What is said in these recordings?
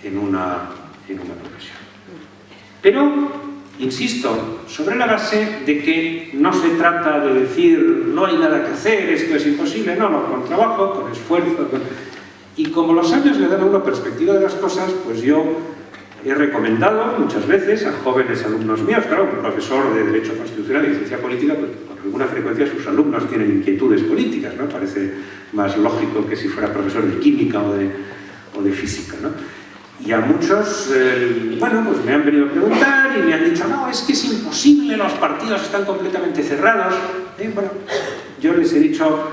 en una profesión. Pero, insisto, sobre la base de que no se trata de decir no hay nada que hacer, esto es imposible, no, con trabajo, con esfuerzo, y como los años le dan a uno perspectiva de las cosas, pues yo he recomendado muchas veces a jóvenes alumnos míos, claro, un profesor de Derecho Constitucional y Ciencia Política, pues con alguna frecuencia sus alumnos tienen inquietudes políticas, ¿no? Parece más lógico que si fuera profesor de Química o de Física, ¿no? Y a muchos, bueno, pues me han venido a preguntar y me han dicho, no, es que es imposible, los partidos están completamente cerrados. Bueno, yo les he dicho,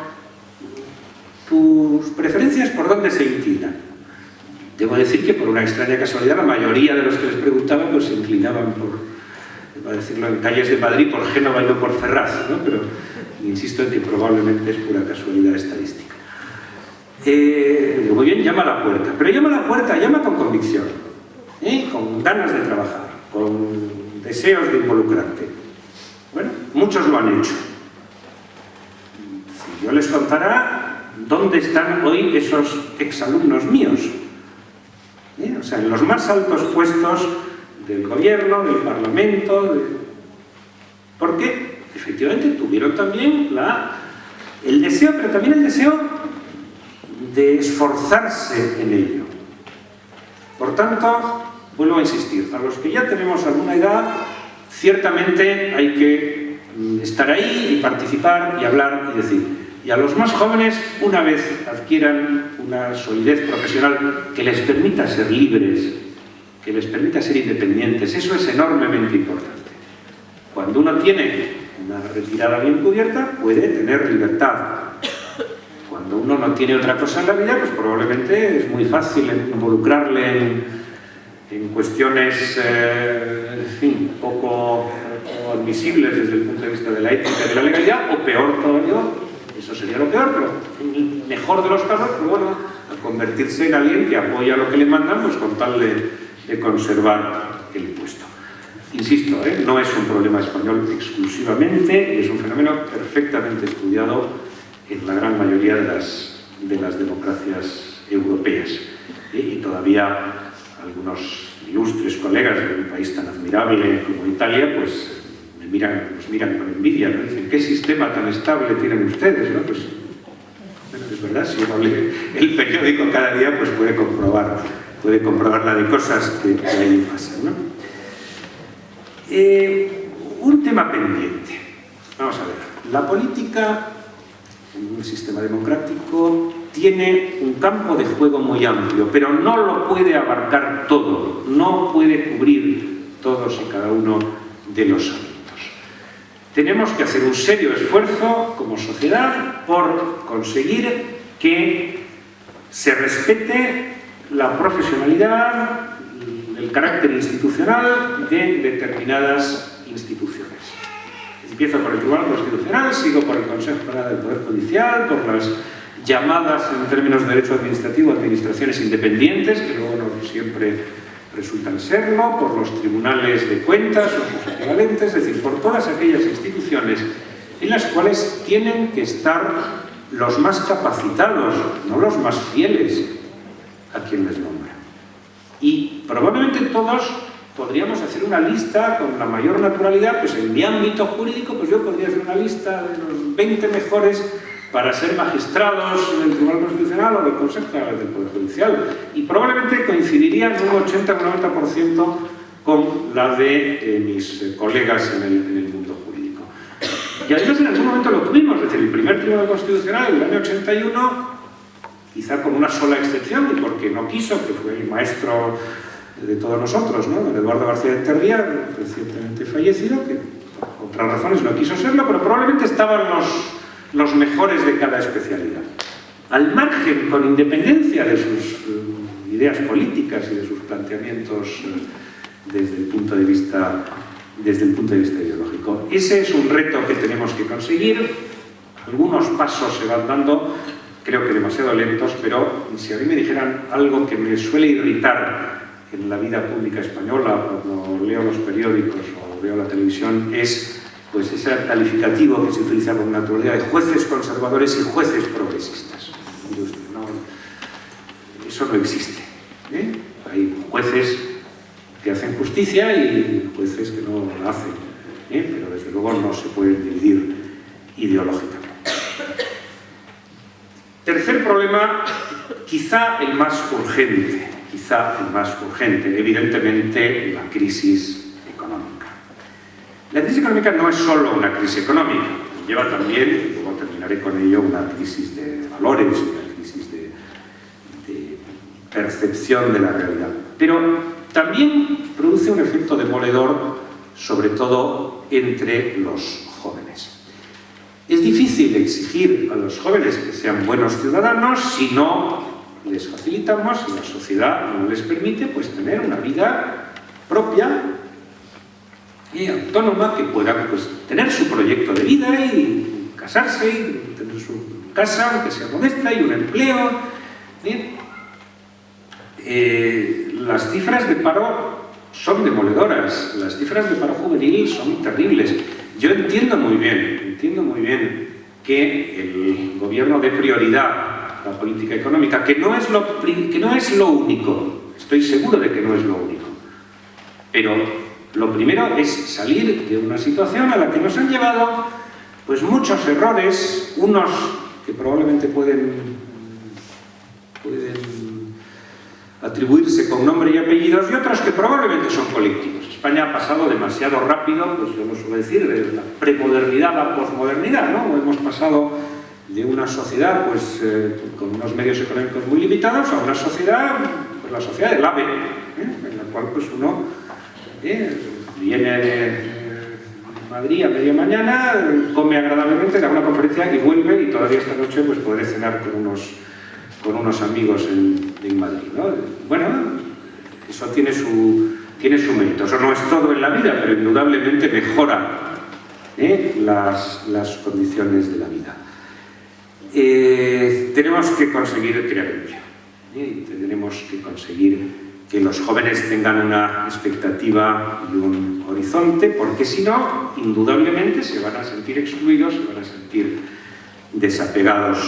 ¿tus preferencias por dónde se inclinan? Debo decir que por una extraña casualidad la mayoría de los que les preguntaba pues se inclinaban por, para decirlo en calles de Madrid, por Génova y no por Ferraz, ¿no? Pero insisto en que probablemente es pura casualidad estadística. Muy bien, llama a la puerta, pero llama a la puerta, llama con convicción, con ganas de trabajar, con deseos de involucrarte. Bueno, muchos lo han hecho. Si yo les contara dónde están hoy esos exalumnos míos, o sea, en los más altos puestos del gobierno, del parlamento, porque efectivamente tuvieron también el deseo, pero también el deseo de esforzarse en ello. Por tanto, vuelvo a insistir, a los que ya tenemos alguna edad, ciertamente hay que estar ahí y participar y hablar y decir. Y a los más jóvenes, una vez adquieran una solidez profesional que les permita ser libres, que les permita ser independientes, eso es enormemente importante. Cuando uno tiene una retirada bien cubierta, puede tener libertad. Cuando uno no tiene otra cosa en la vida, pues probablemente es muy fácil involucrarle en cuestiones, en fin, poco admisibles desde el punto de vista de la ética y de la legalidad, o peor todavía, eso sería lo peor, pero en el mejor de los casos, pues bueno, a convertirse en alguien que apoya lo que le mandan, pues con tal de conservar el puesto. Insisto, no es un problema español exclusivamente, es un fenómeno perfectamente estudiado en la gran mayoría de las democracias europeas. Y todavía algunos ilustres colegas de un país tan admirable como Italia, pues nos miran con envidia, ¿no? Dicen, ¿qué sistema tan estable tienen ustedes? ¿No? Pues, bueno, es verdad, si uno lee el periódico cada día, pues puede comprobar la de cosas que ahí pasan, ¿no? Un tema pendiente. Vamos a ver. La política en un sistema democrático tiene un campo de juego muy amplio, pero no lo puede abarcar todo, no puede cubrir todos y cada uno de los ámbitos. Tenemos que hacer un serio esfuerzo como sociedad por conseguir que se respete la profesionalidad, el carácter institucional de determinadas instituciones. Empiezo por el Tribunal Constitucional, sigo por el Consejo General del Poder Judicial, por las llamadas, en términos de derecho administrativo, administraciones independientes, que luego no siempre resultan serlo, por los tribunales de cuentas o sus equivalentes, es decir, por todas aquellas instituciones en las cuales tienen que estar los más capacitados, no los más fieles a quien les nombra. Y probablemente todos podríamos hacer una lista con la mayor naturalidad, pues en mi ámbito jurídico, pues yo podría hacer una lista de los 20 mejores para ser magistrados del Tribunal Constitucional o del Consejo General del Poder Judicial. Y probablemente coincidiría en un 80-90% con la de mis colegas en el mundo jurídico. Y además en algún momento lo tuvimos, es decir, el primer Tribunal Constitucional en el año 81, quizá con una sola excepción, y porque no quiso, que fue el maestro de todos nosotros, ¿no? Don Eduardo García de Terría, recientemente fallecido, que por otras razones no quiso serlo, pero probablemente estaban los mejores de cada especialidad. Al margen, con independencia de sus ideas políticas y de sus planteamientos desde el punto de vista ideológico. Ese es un reto que tenemos que conseguir. Algunos pasos se van dando, creo que demasiado lentos, pero si a mí me dijeran algo que me suele irritar en la vida pública española, cuando leo los periódicos o veo la televisión, es pues ese calificativo que se utiliza con naturalidad de jueces conservadores y jueces progresistas. Eso no existe. Hay jueces que hacen justicia y jueces que no la hacen, pero desde luego no se pueden dividir ideológicamente. Tercer problema, quizá el más urgente, evidentemente la crisis económica. La crisis económica no es solo una crisis económica, lleva también, y luego terminaré con ello, una crisis de valores, una crisis de percepción de la realidad. Pero también produce un efecto demoledor, sobre todo entre los jóvenes. Es difícil exigir a los jóvenes que sean buenos ciudadanos si no les facilitamos, si la sociedad no les permite, pues tener una vida propia y autónoma, que puedan pues tener su proyecto de vida y casarse y tener su casa, aunque sea modesta, y un empleo. Las cifras de paro son demoledoras, las cifras de paro juvenil son terribles. Yo entiendo muy bien que el gobierno dé prioridad a la política económica, que no es lo único, estoy seguro de que no es lo único, pero lo primero es salir de una situación a la que nos han llevado pues muchos errores, unos que probablemente pueden atribuirse con nombre y apellidos, y otros que probablemente son colectivos. España ha pasado demasiado rápido, pues yo lo suelo decir, de la premodernidad a la posmodernidad, ¿no? Hemos pasado de una sociedad pues, con unos medios económicos muy limitados a una sociedad, pues la sociedad del AVE, en la cual pues uno viene de Madrid a media mañana, come agradablemente, da una conferencia y vuelve, y todavía esta noche pues podré cenar con unos amigos en Madrid, ¿no? Bueno, eso tiene su mérito. Eso no es todo en la vida, pero indudablemente mejora las condiciones de la vida. Tenemos que conseguir crear empleo. Tenemos que conseguir que los jóvenes tengan una expectativa y un horizonte, porque si no, indudablemente se van a sentir excluidos, se van a sentir desapegados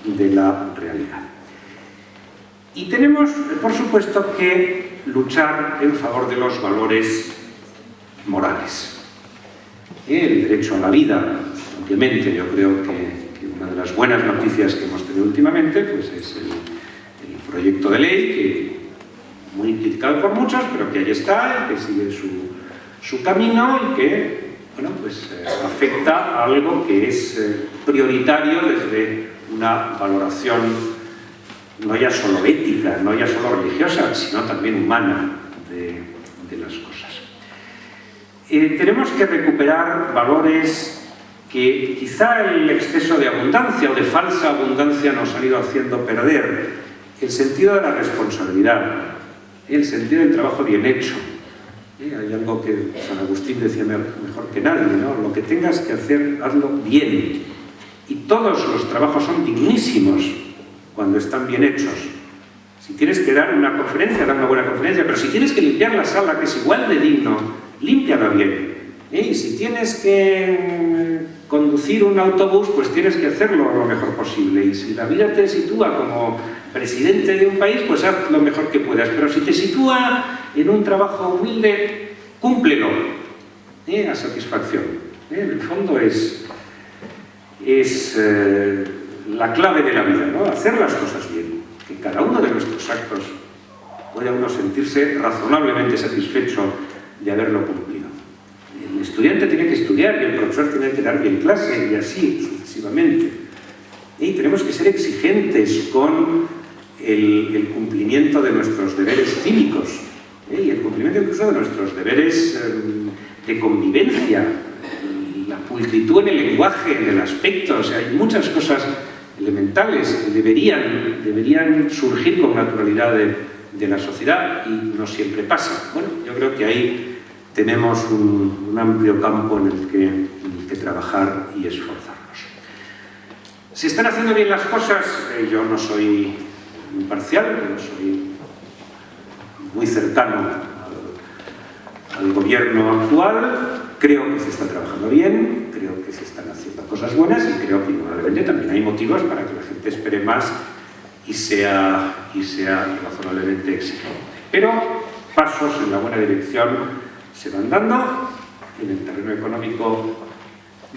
de la realidad. Y tenemos, por supuesto, que luchar en favor de los valores morales. El derecho a la vida, obviamente, yo creo que una de las buenas noticias que hemos tenido últimamente pues es el proyecto de ley, que muy criticado por muchos, pero que ahí está, y que sigue su camino, y que bueno, pues, afecta a algo que es prioritario desde una valoración no ya solo ética, no ya solo religiosa, sino también humana de las cosas. Tenemos que recuperar valores que quizá el exceso de abundancia o de falsa abundancia nos han ido haciendo perder. El sentido de la responsabilidad, el sentido del trabajo bien hecho. Hay algo que San Agustín decía mejor que nadie, ¿no? Lo que tengas que hacer, hazlo bien. Y todos los trabajos son dignísimos cuando están bien hechos. Si tienes que dar una conferencia, da una buena conferencia, pero si tienes que limpiar la sala, que es igual de digno, límpiala bien. Y si tienes que conducir un autobús, pues tienes que hacerlo lo mejor posible. Y si la vida te sitúa como presidente de un país, pues haz lo mejor que puedas. Pero si te sitúa en un trabajo humilde, cúmplelo a satisfacción. En el fondo es la clave de la vida, ¿no? Hacer las cosas bien, que cada uno de nuestros actos pueda uno sentirse razonablemente satisfecho de haberlo cumplido. El estudiante tiene que estudiar y el profesor tiene que dar bien clase, y así sucesivamente. Y tenemos que ser exigentes con el cumplimiento de nuestros deberes cívicos, y el cumplimiento incluso de nuestros deberes de convivencia, la pulcritud en el lenguaje, en el aspecto. O sea, hay muchas cosas elementales que deberían surgir con naturalidad de la sociedad, y no siempre pasa. Bueno, yo creo que ahí tenemos un amplio campo en el que trabajar y esforzarnos. ¿Se están haciendo bien las cosas? Yo no soy imparcial, pero soy muy cercano al gobierno actual. Creo que se está trabajando bien, creo que se están haciendo cosas buenas, y creo que indudablemente también hay motivos para que la gente espere más y sea razonablemente exigente. Pero pasos en la buena dirección se van dando. En el terreno económico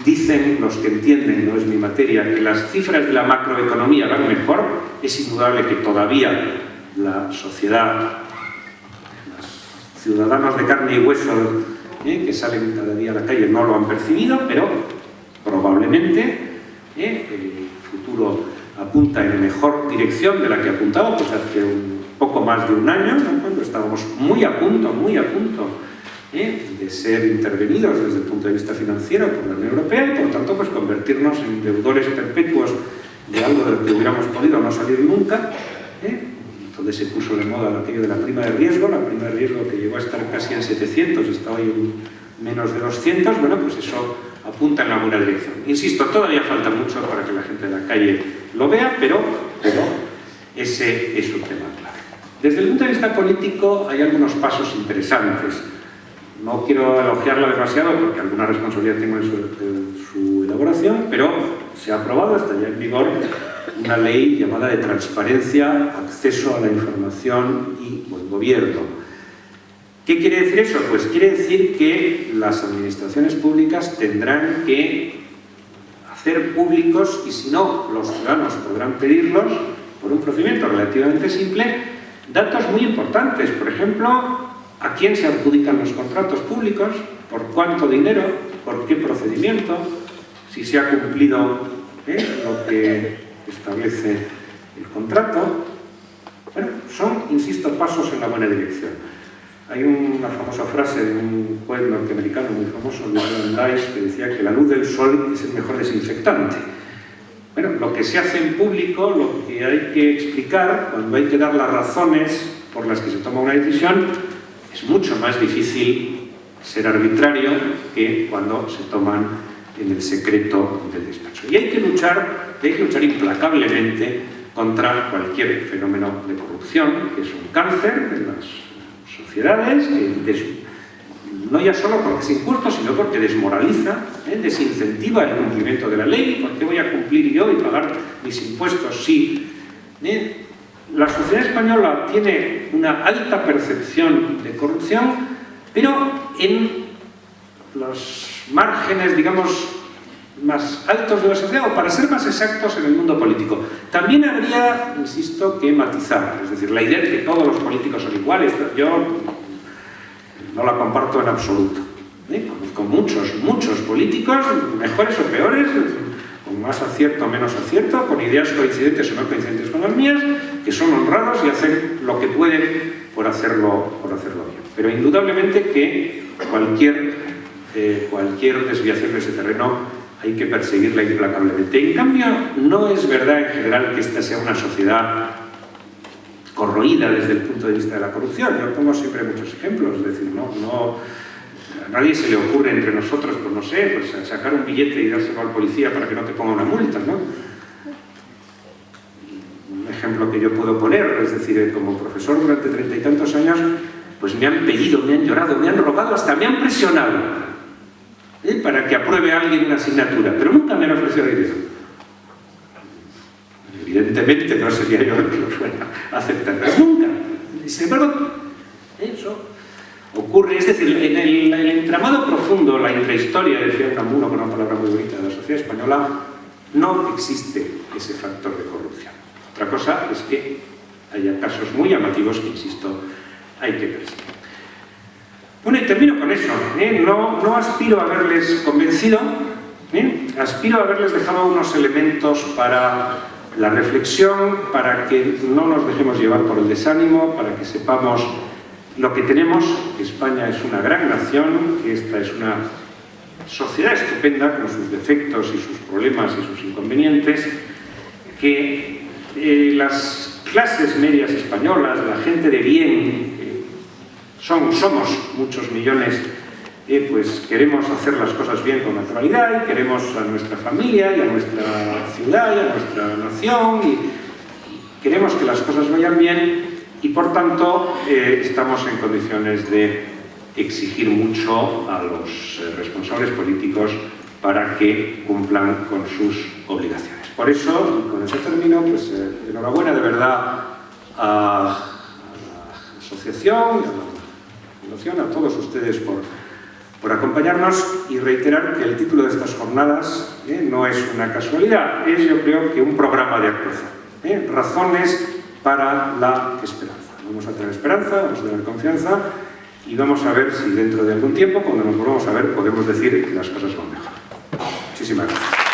dicen los que entienden, no es mi materia, que las cifras de la macroeconomía van mejor. Es indudable que todavía la sociedad, los ciudadanos de carne y hueso que salen cada día a la calle no lo han percibido, pero probablemente el futuro apunta en mejor dirección de la que apuntaba pues hace un poco más de un año, ¿no? Cuando estábamos muy a punto de ser intervenidos desde el punto de vista financiero por la Unión Europea y por tanto pues convertirnos en deudores perpetuos de algo de lo que hubiéramos podido no salir nunca. Entonces se puso de moda aquello de la prima de riesgo que llegó a estar casi en 700, está hoy en menos de 200, bueno, pues eso apunta en la buena dirección. Insisto, todavía falta mucho para que la gente de la calle lo vea, pero ese es un tema clave. Desde el punto de vista político hay algunos pasos interesantes. No quiero elogiarlo demasiado porque alguna responsabilidad tengo en su elaboración, pero se ha aprobado, está ya en vigor, una ley llamada de transparencia, acceso a la información y buen gobierno. ¿Qué quiere decir eso? Pues quiere decir que las administraciones públicas tendrán que hacer públicos, y si no, los ciudadanos podrán pedirlos, por un procedimiento relativamente simple, datos muy importantes. Por ejemplo, a quién se adjudican los contratos públicos, por cuánto dinero, por qué procedimiento, si se ha cumplido lo que establece el contrato. Bueno, son, insisto, pasos en la buena dirección. Hay una famosa frase de un juez norteamericano muy famoso, William Dice, que decía que la luz del sol es el mejor desinfectante. Bueno, lo que se hace en público, lo que hay que explicar, cuando hay que dar las razones por las que se toma una decisión, es mucho más difícil ser arbitrario que cuando se toman en el secreto del despacho. Y hay que luchar implacablemente contra cualquier fenómeno de corrupción, que es un cáncer de las sociedades, no ya solo porque es injusto, sino porque desmoraliza, desincentiva el cumplimiento de la ley. ¿Por qué voy a cumplir yo y pagar mis impuestos si la sociedad española tiene una alta percepción de corrupción, pero en los márgenes, digamos, más altos de la sociedad, o para ser más exactos, en el mundo político? También habría, insisto, que matizar. Es decir, la idea de que todos los políticos son iguales, yo no la comparto en absoluto. Conozco muchos políticos, mejores o peores, con más acierto o menos acierto, con ideas coincidentes o no coincidentes con las mías, que son honrados y hacen lo que pueden por hacerlo bien. Pero indudablemente que cualquier desviación de ese terreno hay que perseguirla implacablemente. En cambio, no es verdad en general que esta sea una sociedad corroída desde el punto de vista de la corrupción. Yo pongo siempre muchos ejemplos, es decir, a nadie se le ocurre entre nosotros, pues no sé, pues sacar un billete y dárselo al policía para que no te ponga una multa, ¿no? Un ejemplo que yo puedo poner, es decir, como profesor durante 30 y tantos años, pues me han pedido, me han llorado, me han robado, hasta me han presionado para que apruebe a alguien una asignatura, pero nunca me han ofrecido dinero. Evidentemente no sería yo el que lo fuera a aceptar, pero nunca. Sin embargo, eso ocurre, es decir, en el entramado profundo, la intrahistoria, decía Unamuno con una palabra muy bonita, de la sociedad española, no existe ese factor de corrupción. Otra cosa es que haya casos muy llamativos que, insisto, hay que perseguir. Bueno, y termino con eso. No aspiro a haberles convencido, aspiro a haberles dejado unos elementos para la reflexión, para que no nos dejemos llevar por el desánimo, para que sepamos lo que tenemos, que España es una gran nación, que esta es una sociedad estupenda con sus defectos y sus problemas y sus inconvenientes, que las clases medias españolas, la gente de bien, somos muchos millones, pues queremos hacer las cosas bien con naturalidad y queremos a nuestra familia y a nuestra ciudad y a nuestra nación y queremos que las cosas vayan bien y por tanto estamos en condiciones de exigir mucho a los responsables políticos para que cumplan con sus obligaciones. Por eso, y con eso termino, pues enhorabuena de verdad a la asociación, Fundación, a todos ustedes por acompañarnos y reiterar que el título de estas jornadas no es una casualidad, es yo creo que un programa de actuación. Razones para la esperanza. Vamos a tener esperanza, vamos a tener confianza y vamos a ver si dentro de algún tiempo, cuando nos volvamos a ver, podemos decir que las cosas van mejor. Muchísimas gracias.